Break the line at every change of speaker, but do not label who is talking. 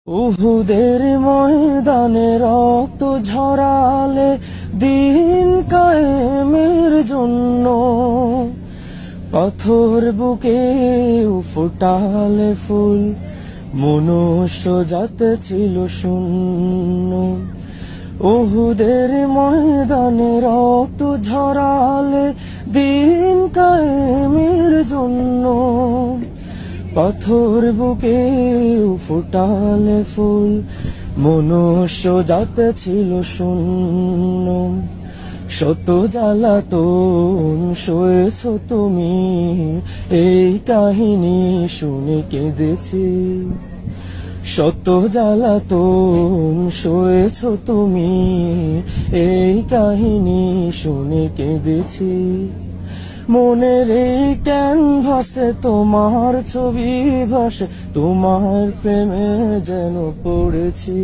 উহুদের ময়দানে রক্ত ঝরালে দিন কায়েমের জন্য, পাথর বুকে ফুটালে ফুল, মনুষ্য জাত ছিল শূন্য। উহুদের ময়দানে রক্ত ঝরালে দিন কায়েমের জন্য, পাথর বুকে ফুটালে ফুল, মনুষ্য জাত ছিল শূন্য। শত জ্বালাতন সয়েছ তুমি, এই কাহিনী শুনে কেঁদেছি। শত জ্বালাতন সয়েছ তুমি, এই কাহিনী শুনে কেঁদেছি। মনের এই ক্যানভাসে তোমার ছবি ভাসে, তোমার প্রেমে যেন পড়েছি।